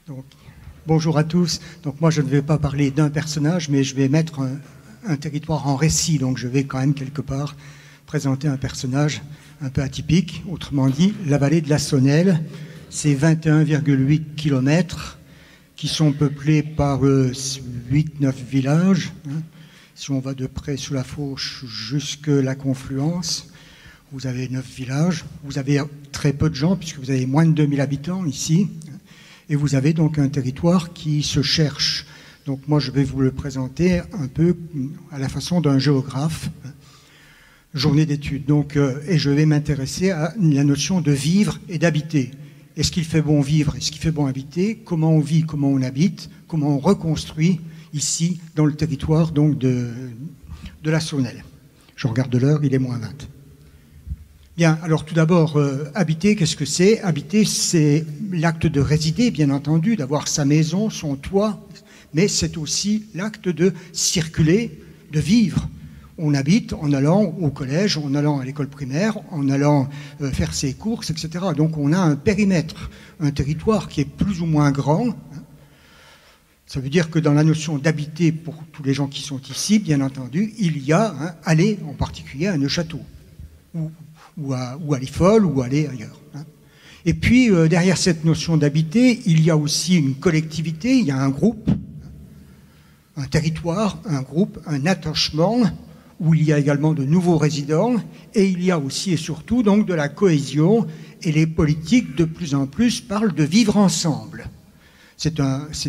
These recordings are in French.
Donc, bonjour à tous. Donc moi je ne vais pas parler d'un personnage, mais je vais mettre un territoire en récit. Donc je vais quand même quelque part présenter un personnage un peu atypique. Autrement dit, la vallée de la Sonnelle, c'est 21,8 km qui sont peuplés par 8-9 villages. Si on va de près sous la Fauche jusqu'à la confluence, vous avez 9 villages. Vous avez très peu de gens puisque vous avez moins de 2000 habitants ici. Et vous avez donc un territoire qui se cherche. Donc moi, je vais vous le présenter un peu à la façon d'un géographe. Journée d'études. Donc, et je vais m'intéresser à la notion de vivre et d'habiter. Est-ce qu'il fait bon vivre? Est-ce qu'il fait bon habiter? Comment on vit? Comment on habite? Comment on reconstruit ici, dans le territoire donc de la Sonnelle? Je regarde l'heure, il est moins 20. Bien, alors tout d'abord, habiter, qu'est-ce que c'est? Habiter, c'est l'acte de résider, bien entendu, d'avoir sa maison, son toit, mais c'est aussi l'acte de circuler, de vivre. On habite en allant au collège, en allant à l'école primaire, en allant faire ses courses, etc. Donc on a un périmètre, un territoire qui est plus ou moins grand. Ça veut dire que dans la notion d'habiter, pour tous les gens qui sont ici, bien entendu, il y a aller, en particulier à Neufchâteau, ou à l'Ifol, ou aller ailleurs. Et puis, derrière cette notion d'habiter, il y a aussi une collectivité, il y a un groupe, un territoire, un groupe, un attachement, où il y a également de nouveaux résidents, et il y a aussi et surtout donc de la cohésion, et les politiques de plus en plus parlent de vivre ensemble. C'est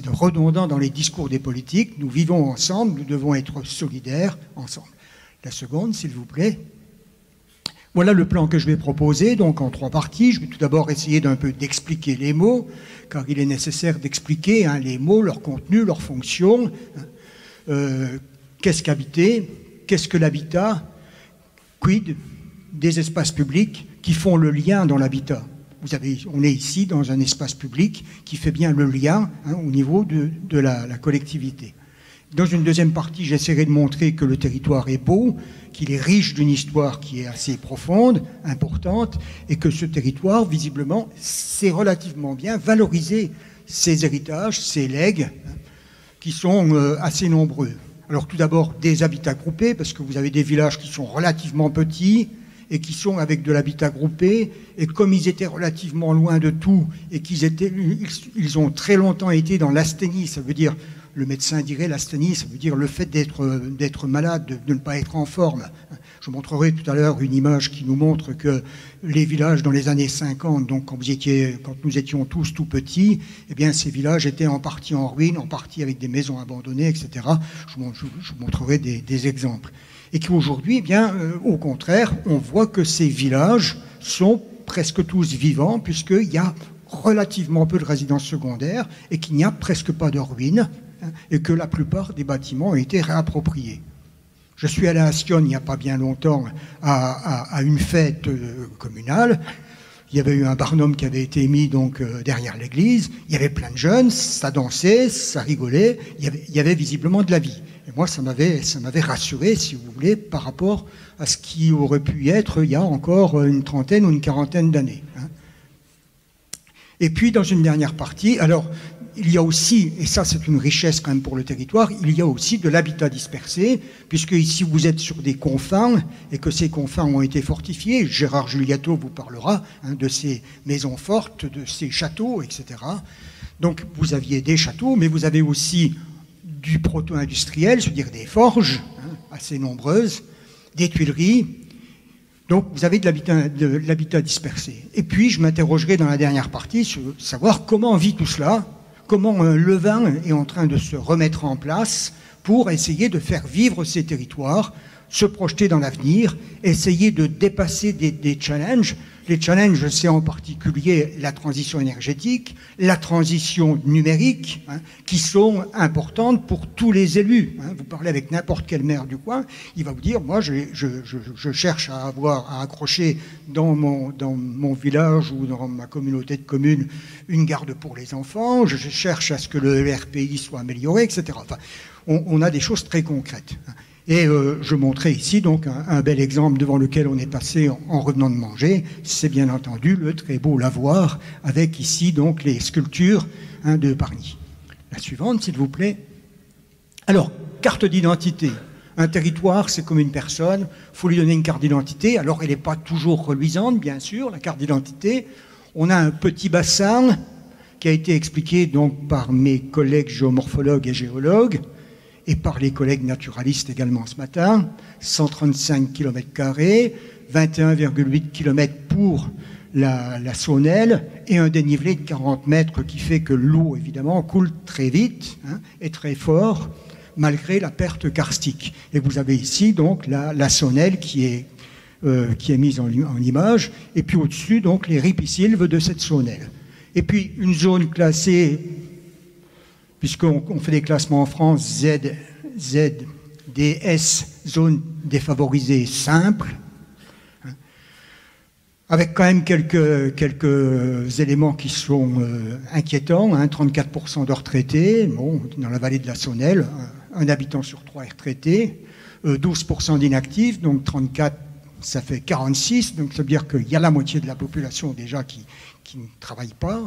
redondant dans les discours des politiques, nous vivons ensemble, nous devons être solidaires ensemble. La seconde, s'il vous plaît. Voilà le plan que je vais proposer, donc en 3 parties. Je vais tout d'abord essayer d'un peu d'expliquer les mots, car il est nécessaire d'expliquer les mots, leur contenu, leur fonction. Qu'est-ce qu'habiter? Qu'est-ce que l'habitat? Quid des espaces publics qui font le lien dans l'habitat? On est ici dans un espace public qui fait bien le lien au niveau de la collectivité. Dans une deuxième partie, j'essaierai de montrer que le territoire est beau, qu'il est riche d'une histoire qui est assez profonde, importante, et que ce territoire, visiblement, sait relativement bien valoriser ses héritages, ses legs, qui sont assez nombreux. Alors tout d'abord, des habitats groupés, parce que vous avez des villages qui sont relativement petits et qui sont avec de l'habitat groupé, et comme ils étaient relativement loin de tout, et ils ont très longtemps été dans l'asthénie, ça veut dire... Le médecin dirait l'asthénie, ça veut dire le fait d'être malade, de ne pas être en forme. Je montrerai tout à l'heure une image qui nous montre que les villages dans les années 50, donc quand nous étions tous tout petits, eh bien ces villages étaient en partie en ruine, en partie avec des maisons abandonnées, etc. Je montrerai des exemples. Et qu'aujourd'hui, eh bien, au contraire, on voit que ces villages sont presque tous vivants, puisqu'il y a relativement peu de résidences secondaires et qu'il n'y a presque pas de ruines, et que la plupart des bâtiments ont été réappropriés. Je suis allé à Sion il n'y a pas bien longtemps à une fête communale. Il y avait eu un barnum qui avait été mis donc derrière l'église. Il y avait plein de jeunes, ça dansait, ça rigolait. Il y avait visiblement de la vie. Et moi, ça m'avait rassuré, si vous voulez, par rapport à ce qui aurait pu être il y a encore une trentaine ou une quarantaine d'années. Et puis, dans une dernière partie, alors... Il y a aussi, et ça c'est une richesse quand même pour le territoire, il y a aussi de l'habitat dispersé, puisque ici vous êtes sur des confins, et que ces confins ont été fortifiés. Gérard Juliato vous parlera de ces maisons fortes, de ces châteaux, etc. Donc vous aviez des châteaux, mais vous avez aussi du proto-industriel, c'est-à-dire des forges, assez nombreuses, des tuileries. Donc vous avez de l'habitat dispersé. Et puis je m'interrogerai dans la dernière partie sur savoir comment vit tout cela, comment un levain est en train de se remettre en place pour essayer de faire vivre ces territoires, se projeter dans l'avenir, essayer de dépasser des challenges. Les challenges, c'est en particulier la transition énergétique, la transition numérique, qui sont importantes pour tous les élus. Vous parlez avec n'importe quel maire du coin, il va vous dire, moi je cherche à accrocher dans mon village ou dans ma communauté de communes une garde pour les enfants, je cherche à ce que le RPI soit amélioré, etc. Enfin, on a des choses très concrètes. Et je montrais ici donc un bel exemple devant lequel on est passé en revenant de manger. C'est bien entendu le très beau lavoir avec ici donc les sculptures de Pargny. La suivante, s'il vous plaît. Alors, carte d'identité. Un territoire, c'est comme une personne, il faut lui donner une carte d'identité. Alors, elle n'est pas toujours reluisante, bien sûr, la carte d'identité. On a un petit bassin qui a été expliqué donc par mes collègues géomorphologues et géologues, et par les collègues naturalistes également ce matin, 135 km², 21,8 km pour la Saunelle, et un dénivelé de 40 mètres qui fait que l'eau, évidemment, coule très vite et très fort, malgré la perte karstique. Et vous avez ici donc la Saunelle qui est mise en image, et puis au-dessus, donc, les ripisylves de cette Saunelle. Et puis une zone classée, puisqu'on fait des classements en France, Z, DS, zone défavorisée simple, avec quand même quelques éléments qui sont inquiétants, 34% de retraités, bon, dans la vallée de la Saunelle, un habitant sur 3 est retraité, 12% d'inactifs, donc 34, ça fait 46, donc ça veut dire qu'il y a la moitié de la population déjà qui ne travaille pas,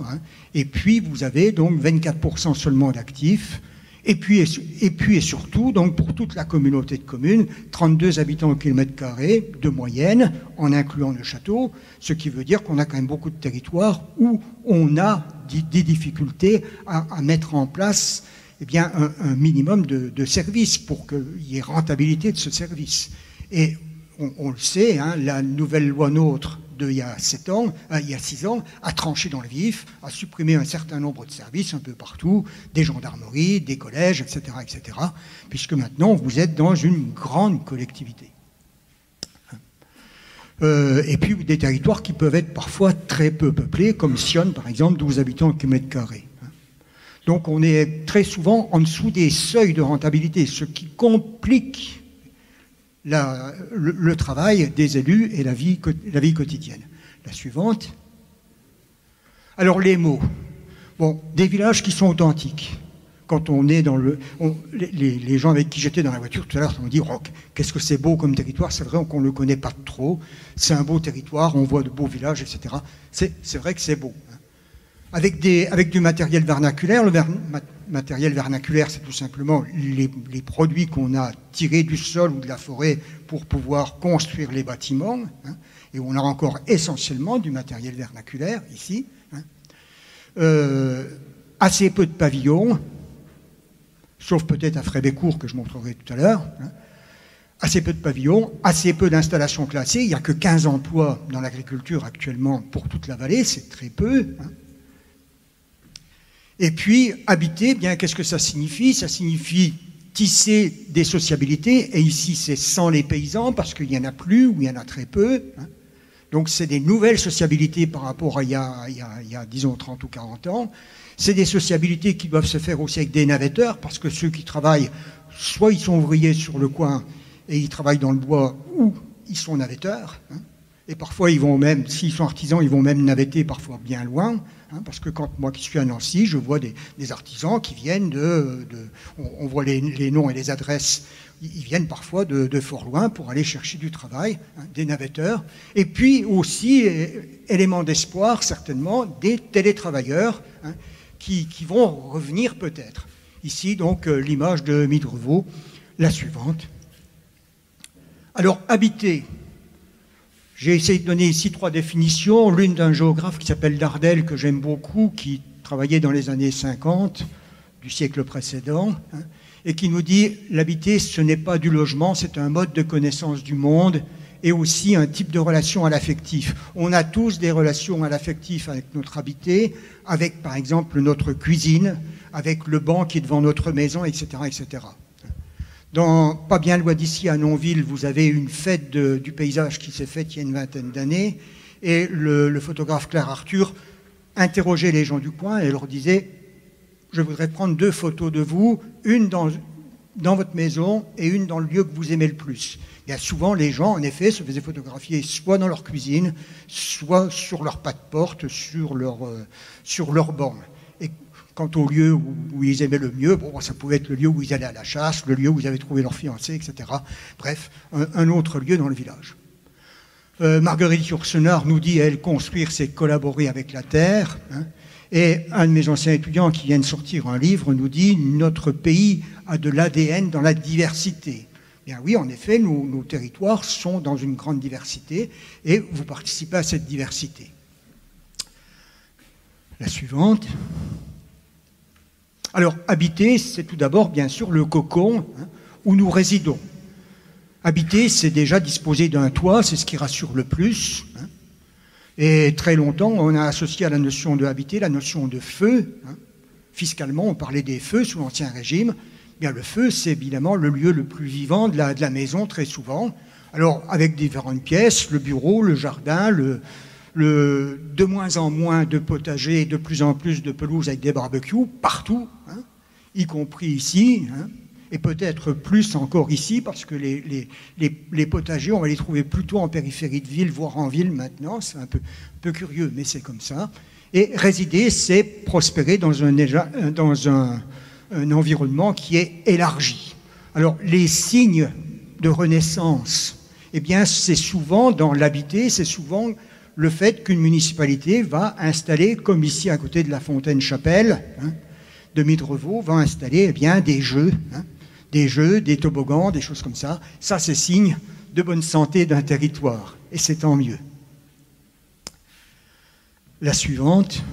et puis vous avez donc 24% seulement d'actifs, et puis et surtout, donc pour toute la communauté de communes, 32 habitants au kilomètre carré de moyenne, en incluant le château, ce qui veut dire qu'on a quand même beaucoup de territoires où on a des difficultés à mettre en place un minimum de services pour qu'il y ait rentabilité de ce service. Et on le sait, la nouvelle loi NOTRe il y a 6 ans, a tranché dans le vif, a supprimé un certain nombre de services un peu partout, des gendarmeries, des collèges, etc., puisque maintenant vous êtes dans une grande collectivité. Et puis des territoires qui peuvent être parfois très peu peuplés, comme Sion par exemple, 12 habitants au kilomètre carré. Donc on est très souvent en dessous des seuils de rentabilité, ce qui complique le travail des élus et la vie quotidienne. La suivante. Alors les mots. Bon, des villages qui sont authentiques. Quand on est dans les gens avec qui j'étais dans la voiture tout à l'heure m'ont dit oh, qu'est-ce que c'est beau comme territoire. C'est vrai qu'on ne le connaît pas trop. C'est un beau territoire, on voit de beaux villages, etc. C'est vrai que c'est beau. Avec du matériel vernaculaire. Le matériel vernaculaire, c'est tout simplement les produits qu'on a tirés du sol ou de la forêt pour pouvoir construire les bâtiments. Et on a encore essentiellement du matériel vernaculaire ici. Assez peu de pavillons, sauf peut-être à Frébécourt que je montrerai tout à l'heure. Assez peu de pavillons, assez peu d'installations classées. Il n'y a que 15 emplois dans l'agriculture actuellement pour toute la vallée, c'est très peu. Et puis, habiter, bien, qu'est-ce que ça signifie? Ça signifie tisser des sociabilités, et ici, c'est sans les paysans, parce qu'il n'y en a plus, ou il y en a très peu. Donc, c'est des nouvelles sociabilités par rapport à il y a, disons, 30 ou 40 ans. C'est des sociabilités qui doivent se faire aussi avec des navetteurs, parce que ceux qui travaillent, soit ils sont ouvriers sur le coin, et ils travaillent dans le bois, ou ils sont navetteurs. Et parfois, ils vont même, s'ils sont artisans, ils vont même navetter parfois bien loin, parce que quand moi qui suis à Nancy, je vois des artisans qui viennent on voit les noms et les adresses, ils viennent parfois de fort loin pour aller chercher du travail, des navetteurs. Et puis aussi, élément d'espoir certainement, des télétravailleurs qui vont revenir peut-être. Ici donc l'image de Midrevaux, la suivante. Alors habiter. J'ai essayé de donner ici 3 définitions. L'une d'un géographe qui s'appelle Dardel, que j'aime beaucoup, qui travaillait dans les années 50 du siècle précédent, et qui nous dit « l'habiter, ce n'est pas du logement, c'est un mode de connaissance du monde et aussi un type de relation à l'affectif. On a tous des relations à l'affectif avec notre habité, avec par exemple notre cuisine, avec le banc qui est devant notre maison, etc. etc. » Pas bien loin d'ici, à Nonville, vous avez une fête du paysage qui s'est faite il y a une vingtaine d'années, et le photographe Claire Arthur interrogeait les gens du coin et leur disait « Je voudrais prendre 2 photos de vous, une dans votre maison et une dans le lieu que vous aimez le plus. » Et souvent, les gens, en effet, se faisaient photographier soit dans leur cuisine, soit sur leur pas de porte, sur leur banc. Et Quant au lieu où ils aimaient le mieux, bon, ça pouvait être le lieu où ils allaient à la chasse, le lieu où ils avaient trouvé leur fiancé, etc. Bref, un autre lieu dans le village. Marguerite Yourcenar nous dit, elle, construire, c'est collaborer avec la terre. Hein, et un de mes anciens étudiants qui vient de sortir un livre nous dit, notre pays a de l'ADN dans la diversité. Bien oui, en effet, nos territoires sont dans une grande diversité et vous participez à cette diversité. La suivante. Alors, habiter, c'est tout d'abord, bien sûr, le cocon hein, où nous résidons. Habiter, c'est déjà disposer d'un toit, c'est ce qui rassure le plus. Hein. Et très longtemps, on a associé à la notion de habiter la notion de feu. Hein. Fiscalement, on parlait des feux sous l'Ancien Régime. Bien, le feu, c'est évidemment le lieu le plus vivant de la maison, très souvent. Alors, avec différentes pièces, le bureau, le jardin, de moins en moins de potagers et de plus en plus de pelouses avec des barbecues, partout, hein, y compris ici, hein, et peut-être plus encore ici, parce que les potagers, on va les trouver plutôt en périphérie de ville, voire en ville maintenant, c'est un peu curieux, mais c'est comme ça. Et résider, c'est prospérer dans un environnement qui est élargi. Alors, les signes de renaissance, eh bien, c'est souvent dans l'habiter, c'est souvent le fait qu'une municipalité va installer, comme ici à côté de la Fontaine-Chapelle, hein, de Midrevaux, va installer eh bien, des jeux, des toboggans, des choses comme ça. Ça, c'est signe de bonne santé d'un territoire, et c'est tant mieux. La suivante.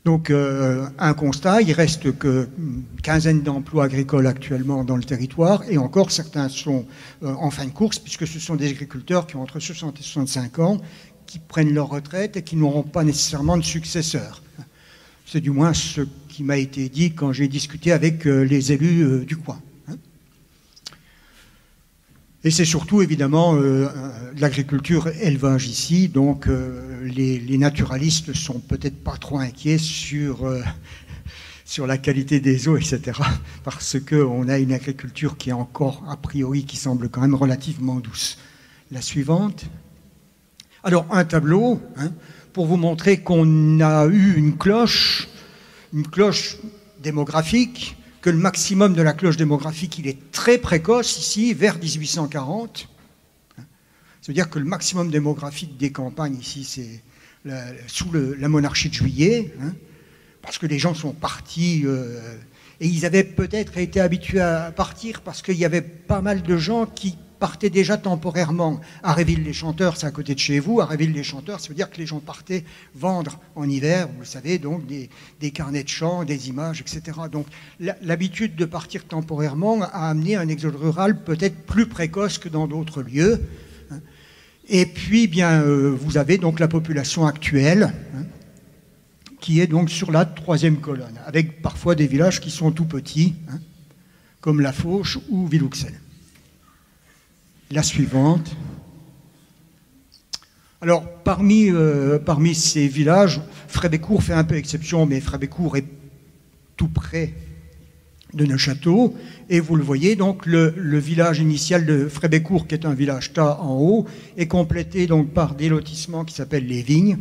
Donc, un constat, il reste qu'une quinzaine d'emplois agricoles actuellement dans le territoire, et encore certains sont en fin de course, puisque ce sont des agriculteurs qui ont entre 60 et 65 ans, qui prennent leur retraite et qui n'auront pas nécessairement de successeurs. C'est du moins ce qui m'a été dit quand j'ai discuté avec les élus du coin. Et c'est surtout, évidemment, l'agriculture élevage ici, donc les naturalistes ne sont peut-être pas trop inquiets sur la qualité des eaux, etc., parce qu'on a une agriculture qui est encore, a priori, qui semble quand même relativement douce. La suivante. Alors, un tableau, hein, pour vous montrer qu'on a eu une cloche démographique, que le maximum de la cloche démographique, il est très précoce ici, vers 1840. Ça veut dire que le maximum démographique des campagnes ici, c'est sous la monarchie de Juillet, hein, parce que les gens sont partis, et ils avaient peut-être été habitués à partir parce qu'il y avait pas mal de gens qui partaient déjà temporairement. À Réville-les-Chanteurs, c'est à côté de chez vous. À Réville-les-Chanteurs, ça veut dire que les gens partaient vendre en hiver, vous le savez, donc des carnets de chants, des images, etc. Donc l'habitude de partir temporairement a amené un exode rural peut-être plus précoce que dans d'autres lieux. Et puis, bien, vous avez donc la population actuelle, hein, qui est donc sur la troisième colonne, avec parfois des villages qui sont tout petits, hein, comme La Fauche ou Villouxel. La suivante. Alors, parmi ces villages, Frébécourt fait un peu exception, mais Frébécourt est tout près de Neufchâteau. Et vous le voyez, donc, le village initial de Frébécourt, qui est un village tas en haut, est complété donc par des lotissements qui s'appellent les vignes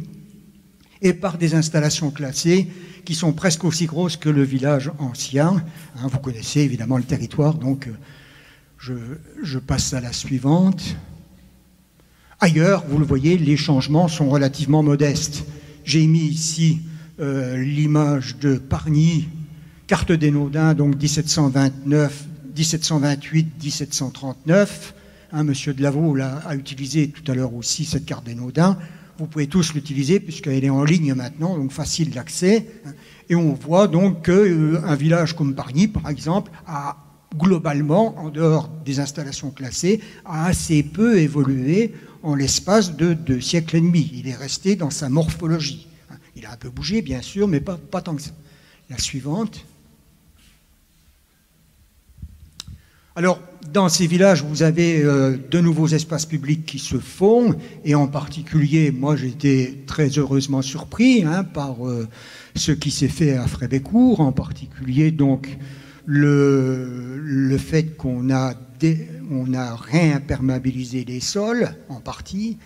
et par des installations classées qui sont presque aussi grosses que le village ancien. Hein, vous connaissez évidemment le territoire, donc je passe à la suivante. Ailleurs, vous le voyez, les changements sont relativement modestes. J'ai mis ici l'image de Pargny, carte des Naudins, donc 1729, 1728, 1739. Hein, Monsieur Delaveau a utilisé tout à l'heure aussi cette carte des Naudins. Vous pouvez tous l'utiliser puisqu'elle est en ligne maintenant, donc facile d'accès. Et on voit donc qu'un village comme Pargny, par exemple, a globalement, en dehors des installations classées, a assez peu évolué en l'espace de 2 siècles et demi. Il est resté dans sa morphologie. Il a un peu bougé, bien sûr, mais pas tant que ça. La suivante. Alors, dans ces villages, vous avez de nouveaux espaces publics qui se font, et en particulier, moi j'ai été très heureusement surpris par ce qui s'est fait à Frébécourt, en particulier donc le fait qu'on a réimperméabilisé les sols, en partie.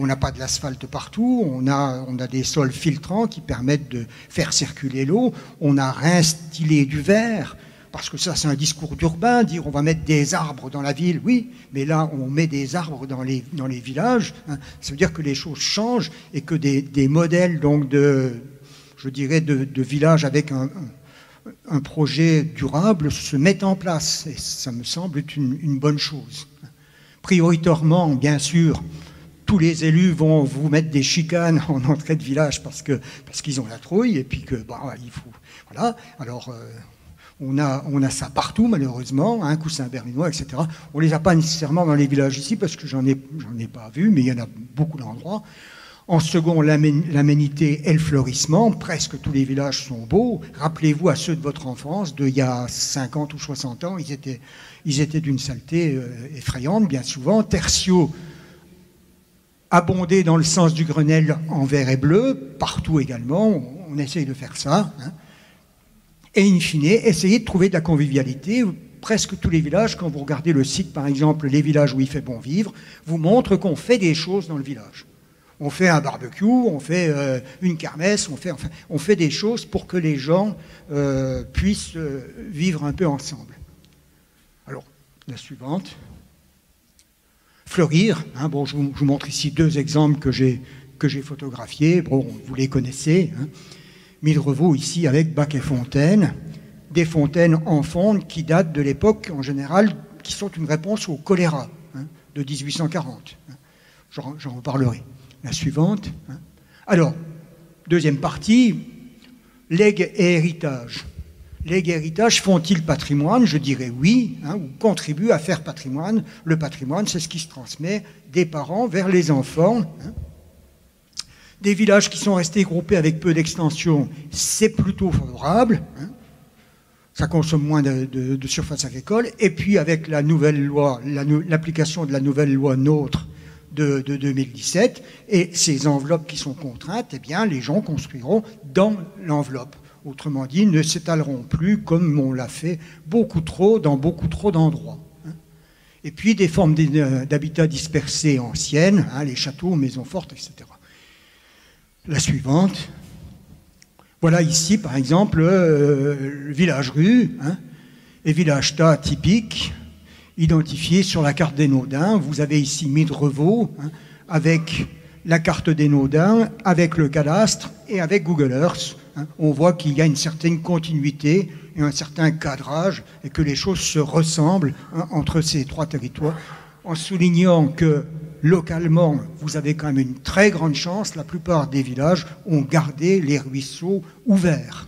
On n'a pas de l'asphalte partout, on a des sols filtrants qui permettent de faire circuler l'eau, on a réinstillé du verre, parce que ça c'est un discours d'urbain, dire on va mettre des arbres dans la ville, oui, mais là on met des arbres dans les villages, hein. Ça veut dire que les choses changent et que des modèles donc je dirais de villages avec un projet durable se mettent en place, et ça me semble être une bonne chose. Prioritairement, bien sûr, tous les élus vont vous mettre des chicanes en entrée de village parce qu'ils ont la trouille, et puis que il faut, voilà. Alors on a ça partout malheureusement, hein, Coussin berlinois, etc. On les a pas nécessairement dans les villages ici parce que j'en ai pas vu, mais il y en a beaucoup d'endroits. En second, l'aménité et le fleurissement. Presque tous les villages sont beaux. Rappelez-vous à ceux de votre enfance, d'il y a 50 ou 60 ans, ils étaient d'une saleté effrayante, bien souvent. Tertiaux, abondés dans le sens du Grenelle en vert et bleu, partout également. On essaye de faire ça. Hein. Et in fine, essayez de trouver de la convivialité. Presque tous les villages, quand vous regardez le site, par exemple, les villages où il fait bon vivre, vous montrent qu'on fait des choses dans le village. On fait un barbecue, on fait une kermesse, on fait des choses pour que les gens puissent vivre un peu ensemble. Alors, la suivante. Fleurir. Hein, bon, je vous montre ici deux exemples que j'ai photographiés. Bon, vous les connaissez. Hein. Midrevaux ici avec bac et fontaine. Des fontaines en fonte qui datent de l'époque, en général, qui sont une réponse au choléra, hein, de 1840. Hein. J'en reparlerai. La suivante. Alors, deuxième partie, legs et héritage. Legs et héritage font-ils patrimoine? Je dirais oui, hein, ou contribuent à faire patrimoine. Le patrimoine, c'est ce qui se transmet des parents vers les enfants. Hein. Des villages qui sont restés groupés avec peu d'extension, c'est plutôt favorable. Hein. Ça consomme moins de surface agricole. Et puis, avec la nouvelle loi, l'application de la nouvelle loi NOTRe, de 2017, et ces enveloppes qui sont contraintes, eh bien, les gens construiront dans l'enveloppe. Autrement dit, ne s'étaleront plus comme on l'a fait dans beaucoup trop d'endroits. Et puis des formes d'habitat dispersés anciennes, hein, les châteaux, maisons fortes, etc. La suivante. Voilà ici, par exemple, le village-rue, hein, et village-tas typique, identifié sur la carte des Naudins. Vous avez ici Midrevaux, hein, avec la carte des Naudins, avec le cadastre et avec Google Earth. Hein. On voit qu'il y a une certaine continuité et un certain cadrage et que les choses se ressemblent, hein, entre ces trois territoires, en soulignant que localement, vous avez quand même une très grande chance. La plupart des villages ont gardé les ruisseaux ouverts.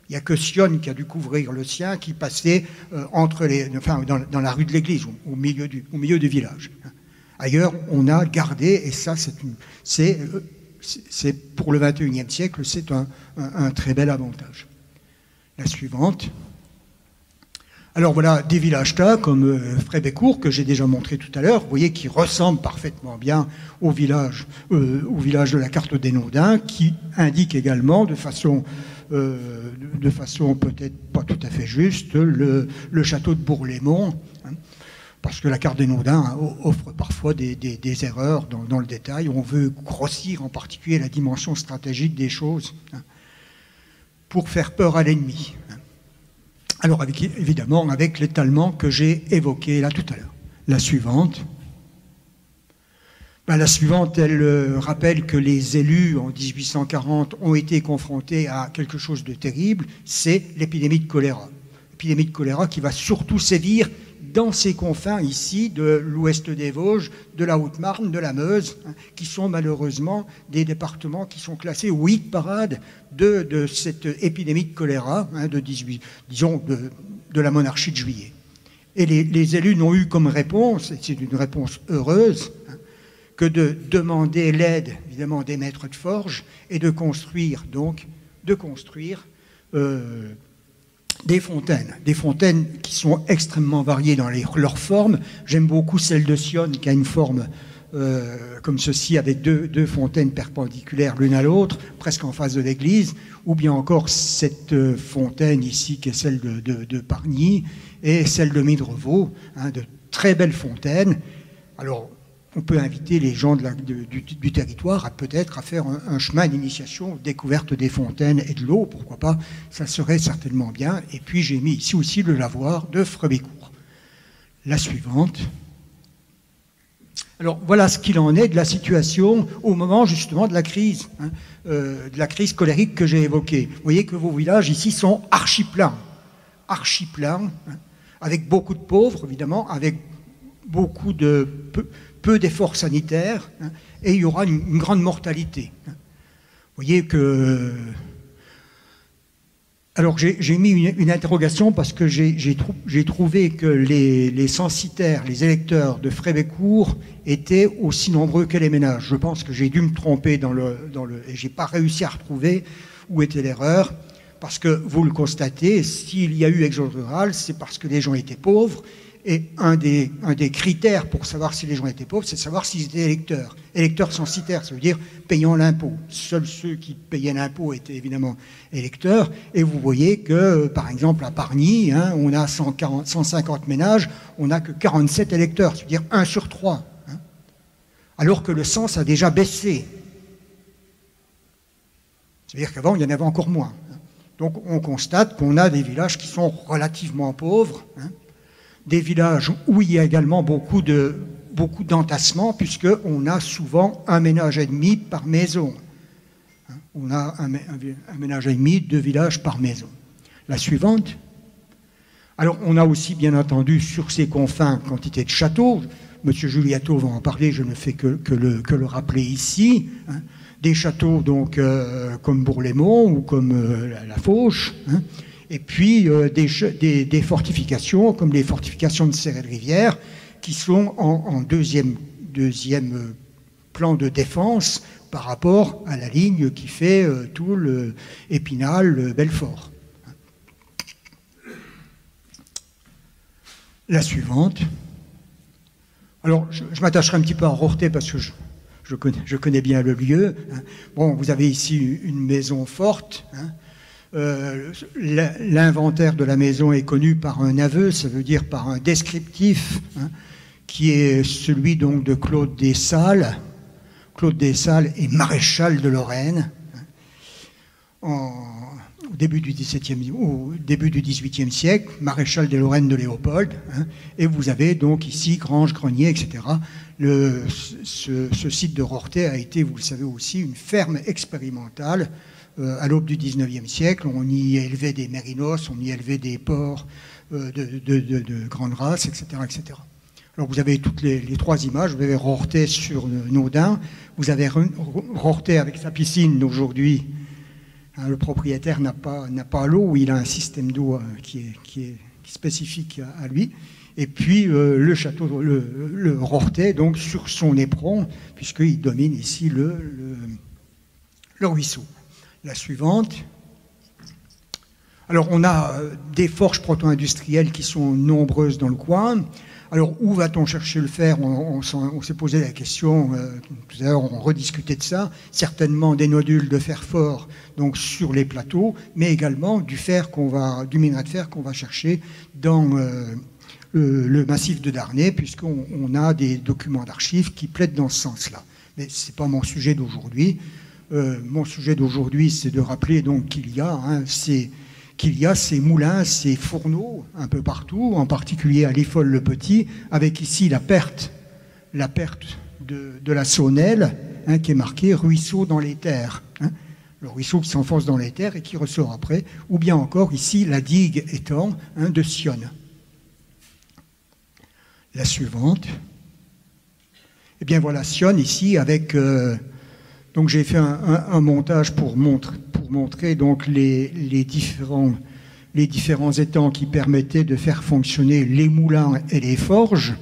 Il n'y a que Sion qui a dû couvrir le sien, qui passait dans la rue de l'église, au milieu du village. Ailleurs, on a gardé, et ça, c'est pour le XXIe siècle, c'est un très bel avantage. La suivante. Alors voilà, des villages-tas comme Frébécourt, que j'ai déjà montré tout à l'heure, vous voyez, qui ressemblent parfaitement bien au village de la carte des Naudins, qui indique également de façon peut-être pas tout à fait juste, le château de Bourg-les-Monts, hein, parce que la carte des Naudins offre parfois des erreurs dans le détail. On veut grossir en particulier la dimension stratégique des choses, hein, pour faire peur à l'ennemi. Hein. Alors évidemment avec l'étalement que j'ai évoqué là tout à l'heure. La suivante. La suivante, elle rappelle que les élus en 1840 ont été confrontés à quelque chose de terrible, c'est l'épidémie de choléra. L'épidémie de choléra qui va surtout sévir dans ces confins ici de l'ouest des Vosges, de la Haute-Marne, de la Meuse, hein, qui sont malheureusement des départements qui sont classés au hit parade de cette épidémie de choléra, hein, de la monarchie de Juillet. Et les élus n'ont eu comme réponse, et c'est une réponse heureuse, hein, que de demander l'aide, évidemment, des maîtres de forge et de construire des fontaines qui sont extrêmement variées dans leurs formes. J'aime beaucoup celle de Sion qui a une forme comme ceci, avec deux fontaines perpendiculaires l'une à l'autre, presque en face de l'église, ou bien encore cette fontaine ici qui est celle de Pargny et celle de Midrevaux, hein, de très belles fontaines. Alors, on peut inviter les gens du territoire à peut-être à faire un chemin d'initiation, découverte des fontaines et de l'eau, pourquoi pas, ça serait certainement bien. Et puis j'ai mis ici aussi le lavoir de Frébécourt. La suivante. Alors voilà ce qu'il en est de la situation au moment justement de la crise colérique que j'ai évoquée. Vous voyez que vos villages ici sont archi-plans, avec beaucoup de pauvres évidemment, avec beaucoup de peu d'efforts sanitaires, et il y aura une grande mortalité. Vous voyez que... Alors j'ai mis une interrogation parce que j'ai trouvé que les censitaires, les électeurs de Frébécourt étaient aussi nombreux que les ménages. Je pense que j'ai dû me tromper et j'ai pas réussi à retrouver où était l'erreur, parce que vous le constatez, s'il y a eu exode rural, c'est parce que les gens étaient pauvres. Et un des critères pour savoir si les gens étaient pauvres, c'est de savoir s'ils étaient électeurs. Électeurs censitaires, ça veut dire payant l'impôt. Seuls ceux qui payaient l'impôt étaient évidemment électeurs. Et vous voyez que, par exemple, à Pargny, on a 150 ménages, on n'a que 47 électeurs, c'est-à-dire 1 sur 3. Alors que le cens a déjà baissé. C'est-à-dire qu'avant, il y en avait encore moins. Donc on constate qu'on a des villages qui sont relativement pauvres, des villages où il y a également beaucoup d'entassements, puisqu'on a souvent un ménage et demi par maison. On a un ménage et demi, 2 villages par maison. La suivante. Alors, on a aussi, bien entendu, sur ces confins, quantité de châteaux. Monsieur Juliato va en parler, je ne fais que le rappeler ici. Des châteaux, donc, comme Bourg-les-Monts ou comme la Fauche, et puis des fortifications, comme les fortifications de Serré-de-Rivière, qui sont en deuxième plan de défense par rapport à la ligne qui fait tout le Épinal, Belfort. La suivante. Alors, je m'attacherai un petit peu à Roreté parce que je connais bien le lieu. Bon, vous avez ici une maison forte. L'inventaire de la maison est connu par un aveu, ça veut dire par un descriptif, qui est celui donc de Claude Dessalles. Claude Dessalles est maréchal de Lorraine au début du XVIIIe siècle, maréchal des Lorraines de Léopold, et vous avez donc ici grange, grenier, etc. Ce site de Roreté a été, vous le savez aussi, une ferme expérimentale. À l'aube du XIXe siècle, on y élevait des mérinos, on y élevait des porcs de grande race, etc., etc. Alors vous avez toutes les 3 images. Vous avez Roreté sur Naudin, vous avez Roreté avec sa piscine aujourd'hui. Le propriétaire n'a pas l'eau, il a un système d'eau qui est spécifique à lui. Et puis le château, le Roreté, donc sur son éperon, puisqu'il domine ici le ruisseau. La suivante. Alors, on a des forges proto-industrielles qui sont nombreuses dans le coin. Alors, où va-t-on chercher le fer? On s'est posé la question, tout à l'heure, on rediscutait de ça. Certainement des nodules de fer fort donc, sur les plateaux, mais également du minerai de fer qu'on va chercher dans le massif de Darney, puisqu'on a des documents d'archives qui plaident dans ce sens-là. Mais ce n'est pas mon sujet d'aujourd'hui. Mon sujet d'aujourd'hui, c'est de rappeler donc qu'il y a ces moulins, ces fourneaux un peu partout, en particulier à Liffol-le-Petit, avec ici la perte de la Saunelle, qui est marquée ruisseau dans les terres. Le ruisseau qui s'enfonce dans les terres et qui ressort après, ou bien encore ici la digue étang de Sionne. La suivante. Eh bien voilà Sionne ici avec... Donc j'ai fait un montage pour montrer donc les différents étangs qui permettaient de faire fonctionner les moulins et les forges.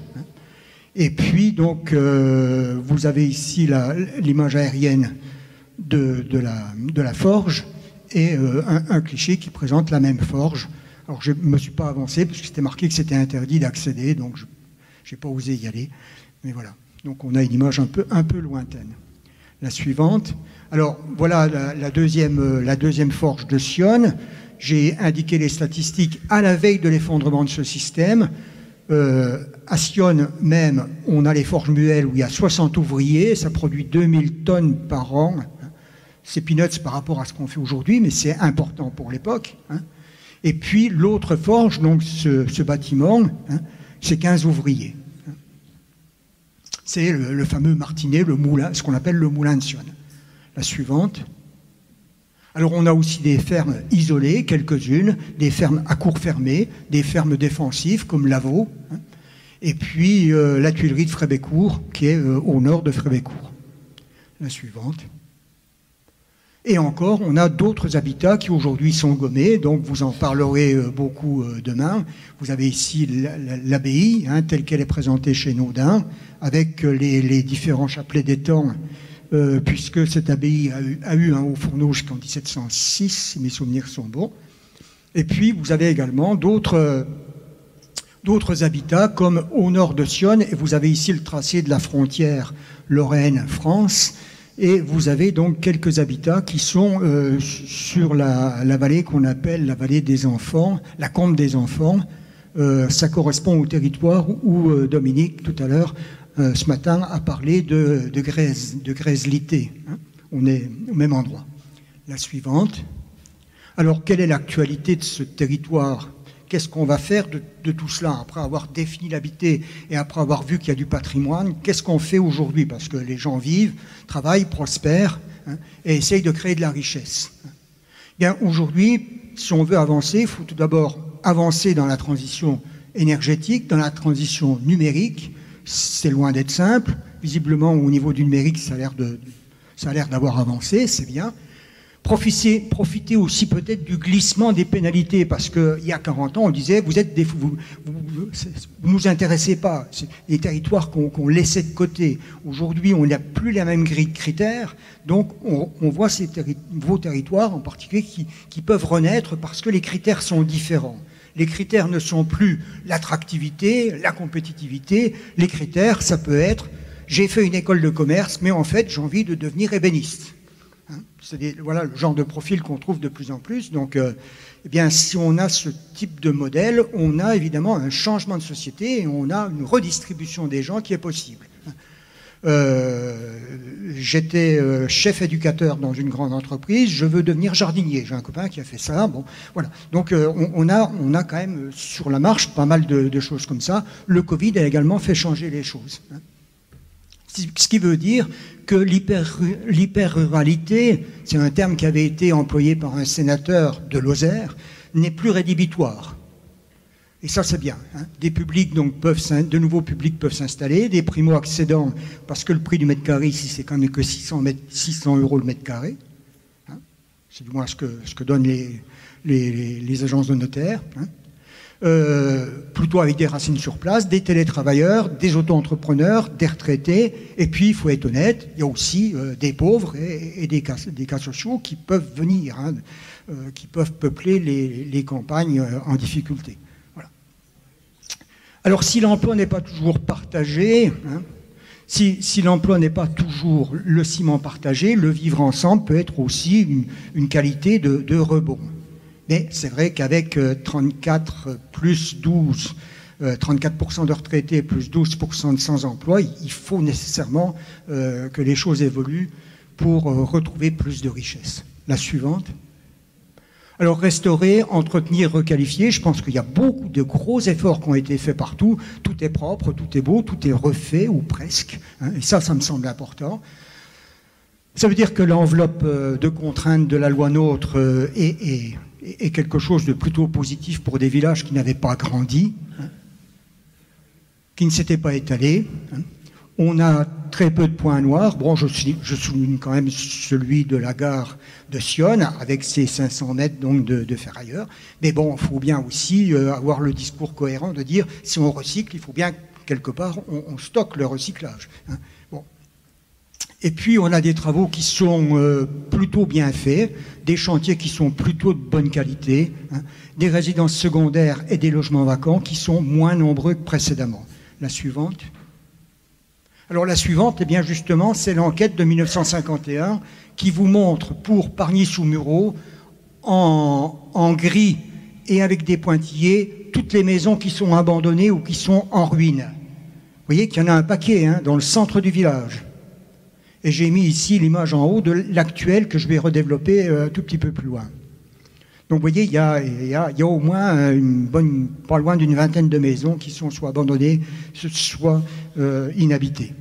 Et puis donc vous avez ici l'image aérienne de la forge et un cliché qui présente la même forge. Alors je ne me suis pas avancé parce que c'était marqué que c'était interdit d'accéder, donc je n'ai pas osé y aller. Mais voilà, donc on a une image un peu lointaine. La suivante. Alors, voilà la deuxième forge de Sionne. J'ai indiqué les statistiques à la veille de l'effondrement de ce système. À Sion même, on a les forges Muel où il y a 60 ouvriers, ça produit 2000 tonnes par an. C'est peanuts par rapport à ce qu'on fait aujourd'hui, mais c'est important pour l'époque. Et puis l'autre forge, donc ce bâtiment, c'est 15 ouvriers. C'est le fameux martinet, le moulin, ce qu'on appelle le moulin de Sion. La suivante. Alors on a aussi des fermes isolées, quelques-unes, des fermes à cours fermés, des fermes défensives comme Lavaux, et puis la tuilerie de Frébécourt, qui est au nord de Frébécourt. La suivante. Et encore, on a d'autres habitats qui aujourd'hui sont gommés, donc vous en parlerez beaucoup demain. Vous avez ici l'abbaye, telle qu'elle est présentée chez Naudin, avec les différents chapelets d'étangs, puisque cette abbaye a eu un haut fourneau jusqu'en 1706, si mes souvenirs sont bons. Et puis, vous avez également d'autres habitats, comme au nord de Sion, et vous avez ici le tracé de la frontière Lorraine-France, et vous avez donc quelques habitats qui sont sur la vallée qu'on appelle la vallée des enfants, la combe des enfants. Ça correspond au territoire où Dominique, tout à l'heure, ce matin, a parlé de Grèze, de Grèze-Lité. On est au même endroit. La suivante. Alors, quelle est l'actualité de ce territoire ? Qu'est-ce qu'on va faire de tout cela après avoir défini l'habité et après avoir vu qu'il y a du patrimoine? Qu'est-ce qu'on fait aujourd'hui? Parce que les gens vivent, travaillent, prospèrent et essayent de créer de la richesse. Bien, aujourd'hui, si on veut avancer, il faut tout d'abord avancer dans la transition énergétique, dans la transition numérique. C'est loin d'être simple. Visiblement, au niveau du numérique, ça a l'air d'avoir avancé, c'est bien. Profiter aussi peut-être du glissement des pénalités, parce qu'il y a 40 ans, on disait, vous nous intéressez pas, c'est des territoires qu'on laissait de côté. Aujourd'hui, on n'a plus la même grille de critères, donc on voit ces nouveaux territoires en particulier qui peuvent renaître parce que les critères sont différents. Les critères ne sont plus l'attractivité, la compétitivité, les critères, ça peut être, j'ai fait une école de commerce, mais en fait, j'ai envie de devenir ébéniste. Voilà le genre de profil qu'on trouve de plus en plus. Donc, eh bien, si on a ce type de modèle, on a évidemment un changement de société et on a une redistribution des gens qui est possible. J'étais chef éducateur dans une grande entreprise, je veux devenir jardinier. J'ai un copain qui a fait ça. Bon, voilà. Donc, on a quand même sur la marche pas mal de choses comme ça. Le Covid a également fait changer les choses. Ce qui veut dire que l'hyper-ruralité, c'est un terme qui avait été employé par un sénateur de Lozère, n'est plus rédhibitoire. Et ça, c'est bien. Des publics, donc, de nouveaux publics peuvent s'installer, des primo-accédants, parce que le prix du mètre carré ici, c'est quand même que 600 € le mètre carré. C'est du moins ce que donnent les agences de notaires. Plutôt avec des racines sur place, des télétravailleurs, des auto-entrepreneurs, des retraités, et puis il faut être honnête, il y a aussi des pauvres et des cas sociaux qui peuvent venir, qui peuvent peupler les campagnes en difficulté. Voilà. Alors si l'emploi n'est pas toujours partagé, si l'emploi n'est pas toujours le ciment partagé, le vivre ensemble peut être aussi une qualité de rebond. Mais c'est vrai qu'avec 34 plus 12, 34% de retraités plus 12% de sans-emploi, il faut nécessairement que les choses évoluent pour retrouver plus de richesse. La suivante. Alors restaurer, entretenir, requalifier, je pense qu'il y a beaucoup de gros efforts qui ont été faits partout. Tout est propre, tout est beau, tout est refait, ou presque. Et ça me semble important. Ça veut dire que l'enveloppe de contraintes de la loi NOTRe est quelque chose de plutôt positif pour des villages qui n'avaient pas grandi, qui ne s'étaient pas étalés. On a très peu de points noirs. Bon, je souligne quand même celui de la gare de Sion, avec ses 500 mètres donc, de ferrailleurs. Mais bon, il faut bien aussi avoir le discours cohérent de dire, si on recycle, il faut bien, quelque part, on stocke le recyclage. Bon. Et puis, on a des travaux qui sont plutôt bien faits, des chantiers qui sont plutôt de bonne qualité, des résidences secondaires et des logements vacants qui sont moins nombreux que précédemment. La suivante. Alors, la suivante, eh bien, justement, c'est l'enquête de 1951 qui vous montre, pour Pargny-sous-Muraud, en gris et avec des pointillés, toutes toutes les maisons qui sont abandonnées ou qui sont en ruine. Vous voyez qu'il y en a un paquet hein, dans le centre du village. Et j'ai mis ici l'image en haut de l'actuel que je vais redévelopper un tout petit peu plus loin. Donc vous voyez, il y a au moins pas loin d'une vingtaine de maisons qui sont soit abandonnées, soit inhabitées.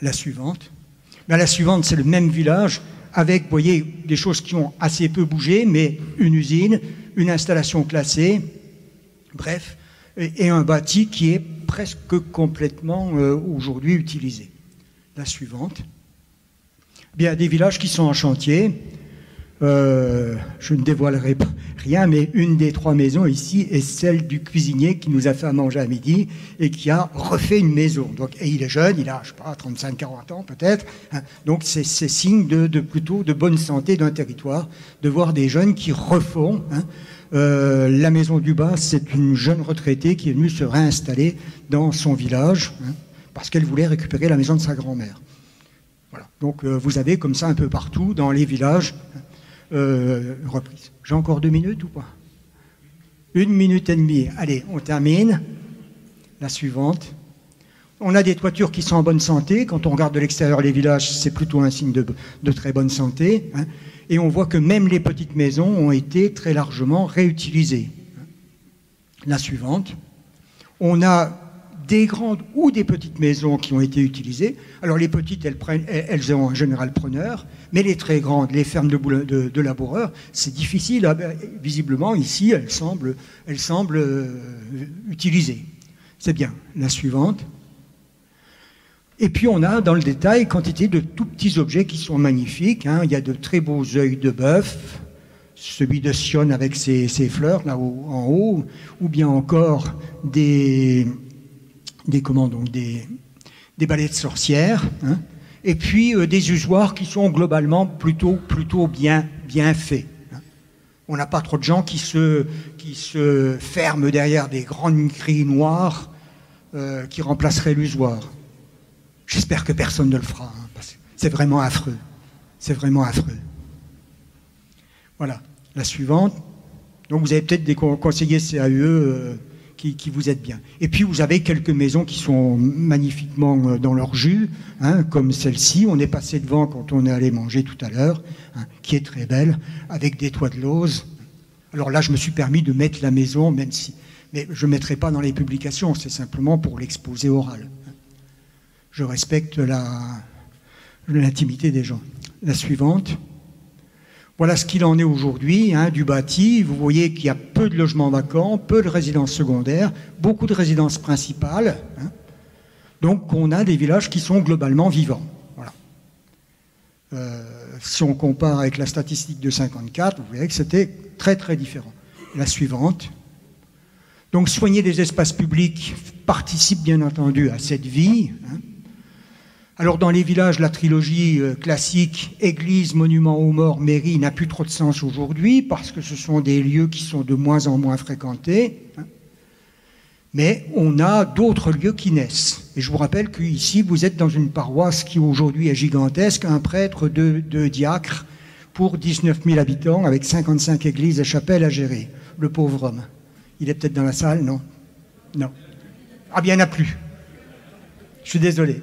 La suivante. Ben, la suivante, c'est le même village avec, vous voyez, des choses qui ont assez peu bougé, mais une usine, une installation classée, bref, et un bâti qui est presque complètement aujourd'hui utilisé. La suivante. Bien, des villages qui sont en chantier. Je ne dévoilerai pas rien, mais une des 3 maisons ici est celle du cuisinier qui nous a fait à manger à midi et qui a refait une maison. Donc, et il est jeune, il a, je sais pas, 35-40 ans peut-être. Hein. Donc c'est signe plutôt de bonne santé d'un territoire, de voir des jeunes qui refont. Hein. La maison du bas, c'est une jeune retraitée qui est venue se réinstaller dans son village hein, parce qu'elle voulait récupérer la maison de sa grand-mère. Voilà. Donc vous avez comme ça un peu partout dans les villages. Reprise. J'ai encore 2 minutes ou pas? 1 minute et demie. Allez, on termine. La suivante. On a des toitures qui sont en bonne santé. Quand on regarde de l'extérieur les villages, c'est plutôt un signe de très bonne santé. Hein. Et on voit que même les petites maisons ont été très largement réutilisées. La suivante. On a des grandes ou des petites maisons qui ont été utilisées. Alors les petites, elles ont en général preneur, mais les très grandes, les fermes de laboureurs, c'est difficile. Visiblement, ici, elles semblent utilisées. C'est bien. La suivante. Et puis on a dans le détail quantité de tout petits objets qui sont magnifiques. Hein. Il y a de très beaux œils de bœuf, celui de Sion avec ses fleurs là en haut, ou bien encore des balais de sorcières, hein, et puis des usoirs qui sont globalement plutôt bien faits. Hein. On n'a pas trop de gens qui se ferment derrière des grandes grilles noires qui remplaceraient l'usoir. J'espère que personne ne le fera, hein, parce que c'est vraiment affreux. C'est vraiment affreux. Voilà, la suivante. Donc vous avez peut-être des conseillers CAE qui vous aident bien. Et puis vous avez quelques maisons qui sont magnifiquement dans leur jus, hein, comme celle-ci. On est passé devant quand on est allé manger tout à l'heure, hein, qui est très belle, avec des toits de lauze. Alors là, je me suis permis de mettre la maison, mais je ne mettrai pas dans les publications, c'est simplement pour l'exposé oral. Je respecte l'intimité des gens. La suivante. Voilà ce qu'il en est aujourd'hui, hein, du bâti. Vous voyez qu'il y a peu de logements vacants, peu de résidences secondaires, beaucoup de résidences principales. Hein. Donc on a des villages qui sont globalement vivants. Voilà. Si on compare avec la statistique de 54, vous voyez que c'était très très différent. La suivante. Donc soigner des espaces publics participe bien entendu à cette vie. Hein. Alors dans les villages, la trilogie classique, église, monument aux morts, mairie, n'a plus trop de sens aujourd'hui parce que ce sont des lieux qui sont de moins en moins fréquentés. Hein. Mais on a d'autres lieux qui naissent. Et je vous rappelle qu'ici, vous êtes dans une paroisse qui aujourd'hui est gigantesque, un prêtre de diacre pour 19 000 habitants avec 55 églises et chapelles à gérer. Le pauvre homme. Il est peut-être dans la salle, non? Non. Ah bien, il n'y en a plus. Je suis désolé.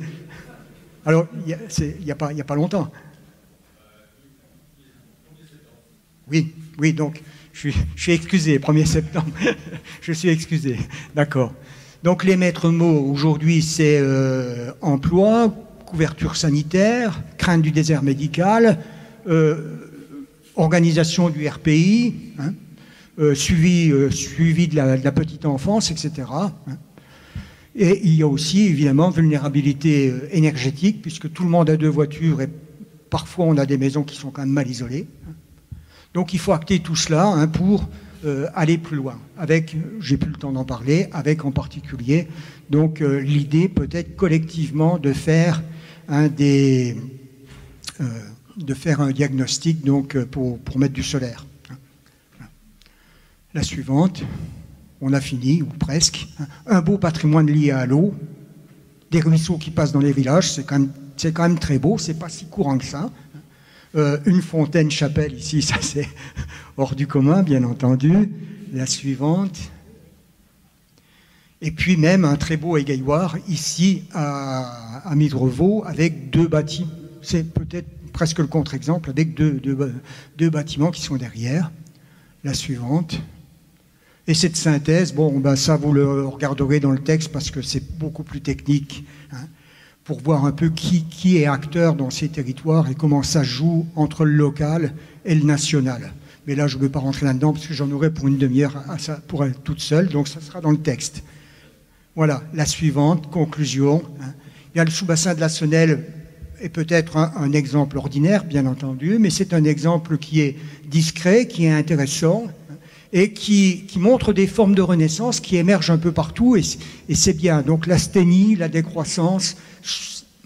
Alors, il n'y a pas longtemps. Oui, donc, je suis excusé, 1er septembre. Je suis excusé, d'accord. Donc, les maîtres mots, aujourd'hui, c'est emploi, couverture sanitaire, crainte du désert médical, organisation du RPI, hein, suivi de la petite enfance, etc., hein. Et il y a aussi, évidemment, vulnérabilité énergétique, puisque tout le monde a 2 voitures et parfois on a des maisons qui sont quand même mal isolées. Donc il faut acter tout cela, hein, pour aller plus loin. Avec, j'ai plus le temps d'en parler, avec en particulier donc l'idée peut-être collectivement de faire un diagnostic donc, pour mettre du solaire. La suivante. On a fini, ou presque. Un beau patrimoine lié à l'eau, des ruisseaux qui passent dans les villages, c'est quand même très beau, c'est pas si courant que ça. Une fontaine-chapelle ici, ça c'est hors du commun, bien entendu. La suivante. Et puis même un très beau égayoir ici à Midrevaux avec 2 bâtiments. C'est peut-être presque le contre-exemple avec deux bâtiments qui sont derrière. La suivante. Et cette synthèse, bon, ben ça vous le regarderez dans le texte parce que c'est beaucoup plus technique, hein, pour voir un peu qui est acteur dans ces territoires et comment ça joue entre le local et le national. Mais là, je ne veux pas rentrer là-dedans parce que j'en aurai pour une demi-heure pour être toute seule, donc ça sera dans le texte. Voilà, la suivante, conclusion. Hein. Il y a le sous-bassin de la Sonnelle est peut-être un exemple ordinaire, bien entendu, mais c'est un exemple qui est discret, qui est intéressant et qui montre des formes de renaissance qui émergent un peu partout et c'est bien. Donc l'asthénie, la décroissance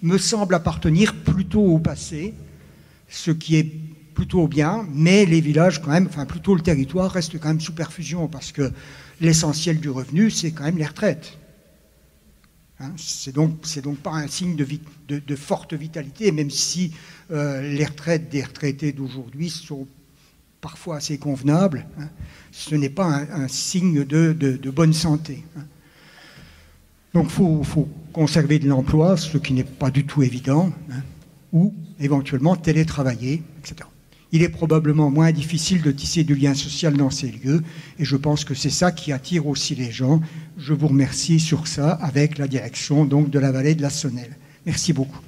me semble appartenir plutôt au passé, ce qui est plutôt bien, mais les villages quand même, enfin plutôt le territoire reste quand même sous perfusion parce que l'essentiel du revenu, c'est quand même les retraites. Hein, c'est donc pas un signe de forte vitalité, même si les retraites des retraités d'aujourd'hui sont parfois assez convenables, hein, ce n'est pas un signe de bonne santé. Hein. Donc il faut conserver de l'emploi, ce qui n'est pas du tout évident, hein, ou éventuellement télétravailler, etc. Il est probablement moins difficile de tisser du lien social dans ces lieux, et je pense que c'est ça qui attire aussi les gens. Je vous remercie sur ça avec la direction donc, de la vallée de la Sonnelle. Merci beaucoup.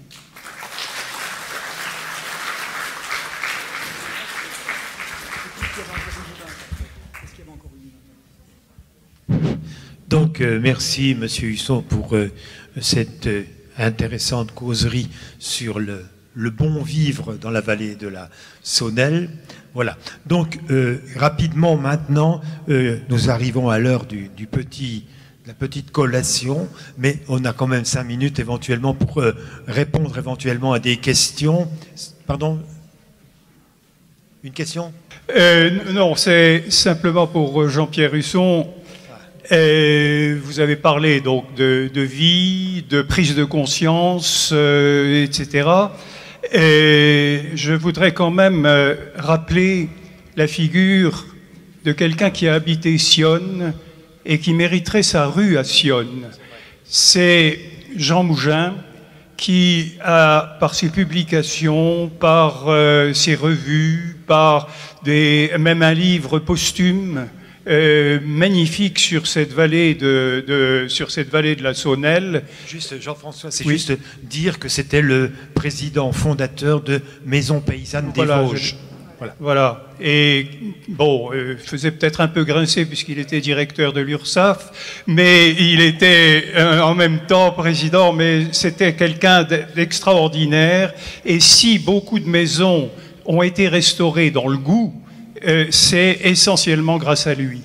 Donc, merci, Monsieur Husson, pour cette intéressante causerie sur le bon vivre dans la vallée de la Sonnelle. Voilà. Donc, rapidement maintenant, nous arrivons à l'heure de la petite collation, mais on a quand même 5 minutes éventuellement pour répondre éventuellement à des questions. Pardon ? Une question ? Non, c'est simplement pour Jean-Pierre Husson. Vous avez parlé donc de vie, de prise de conscience, etc. Et je voudrais quand même rappeler la figure de quelqu'un qui a habité Sionne et qui mériterait sa rue à Sionne. C'est Jean Mougin qui a, par ses publications, par ses revues, par même un livre posthume, magnifique sur cette vallée de la Sonnelle. Juste, Jean-François, c'est oui. Juste dire que c'était le président fondateur de Maison Paysanne des Vosges. Voilà. Et bon, faisait peut-être un peu grincer puisqu'il était directeur de l'URSSAF, mais il était en même temps président, mais c'était quelqu'un d'extraordinaire. Et si beaucoup de maisons ont été restaurées dans le goût, c'est essentiellement grâce à lui.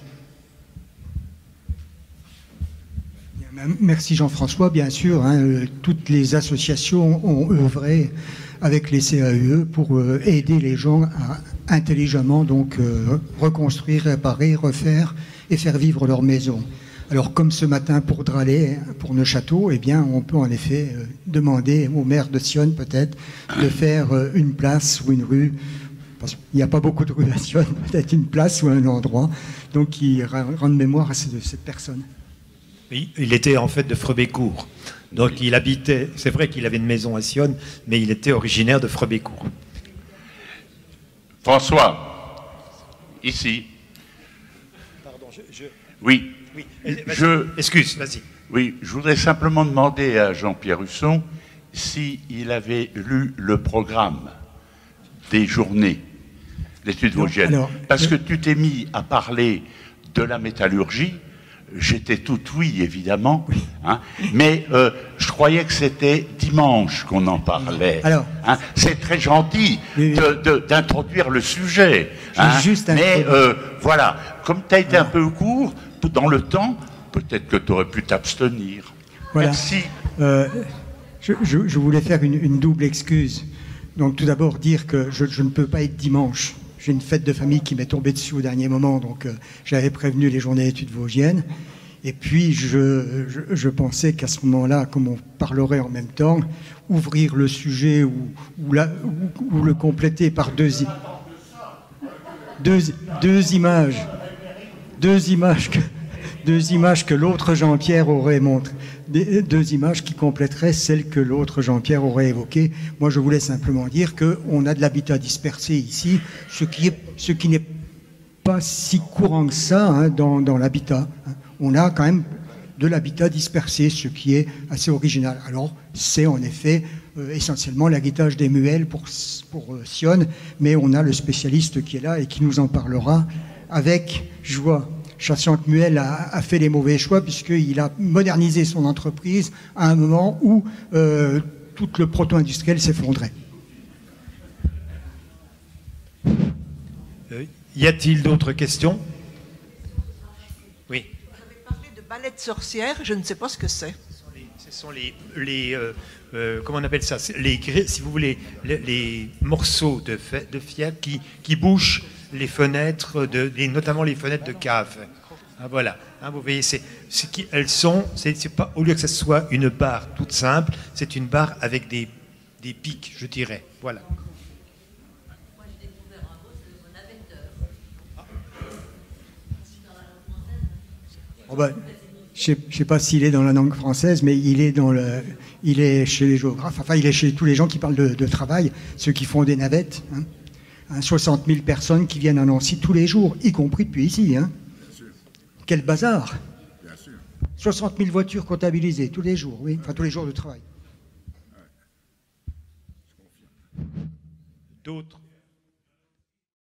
Merci Jean-François, bien sûr. Hein, toutes les associations ont œuvré avec les CAUE pour aider les gens à intelligemment donc, reconstruire, réparer, refaire et faire vivre leur maison. Alors comme ce matin pour Dralé, pour Neuchâteau, eh bien, on peut en effet demander au maire de Sionne peut-être de faire une place ou une rue. Parce qu'il n'y a pas beaucoup de rues à Sionne, peut-être une place ou un endroit, donc qui rende mémoire à cette personne. Oui, il était en fait de Frebécourt. Donc il habitait, c'est vrai qu'il avait une maison à Sionne, mais il était originaire de Frebécourt. François, ici. Pardon, Oui. Excuse, vas-y. Oui, je voudrais simplement demander à Jean-Pierre Husson s'il avait lu le programme des journées d'études vosgiennes. Parce que tu t'es mis à parler de la métallurgie, j'étais tout oui, évidemment, oui. Hein, mais je croyais que c'était dimanche qu'on en parlait. Hein, c'est très gentil d'introduire le sujet. Hein, mais voilà, comme tu as été un peu court dans le temps, peut-être que tu aurais pu t'abstenir. Voilà. Merci. Je voulais faire une double excuse. Donc tout d'abord dire que je ne peux pas être dimanche. J'ai une fête de famille qui m'est tombée dessus au dernier moment, donc j'avais prévenu les journées d'études vosgiennes. Et puis je pensais qu'à ce moment-là, comme on parlerait en même temps, ouvrir le sujet ou le compléter par deux images deux images que l'autre Jean-Pierre aurait montrées, deux images qui compléteraient celles que l'autre Jean-Pierre aurait évoquées. Moi, je voulais simplement dire qu'on a de l'habitat dispersé ici, ce qui n'est pas si courant que ça hein, dans l'habitat. On a quand même de l'habitat dispersé, ce qui est assez original. Alors, c'est en effet essentiellement l'aguettage des muelles pour Sion, mais on a le spécialiste qui est là et qui nous en parlera avec joie. Chassanque Muel a fait les mauvais choix puisqu'il a modernisé son entreprise à un moment où tout le proto-industriel s'effondrait. Y a-t-il d'autres questions? Oui. Vous avez parlé de ballet de sorcières, je ne sais pas ce que c'est. Ce sont comment on appelle ça? Si vous voulez, les morceaux de fièvre qui bouchent les fenêtres, notamment les fenêtres de cave. Ah, voilà. Hein, vous voyez, elles sont. C'est pas, au lieu que ce soit une barre toute simple, c'est une barre avec des pics, je dirais. Voilà. Moi, j'ai découvert un mot, c'est le mot navetteur. Oh ben, je ne sais pas s'il est dans la langue française, mais il est chez les géographes, enfin il est chez tous les gens qui parlent de travail, ceux qui font des navettes. Hein. 60 000 personnes qui viennent à Nancy tous les jours, y compris depuis ici. Hein. Quel bazar! Bien sûr. 60 000 voitures comptabilisées tous les jours, oui, enfin tous les jours de travail. D'autres?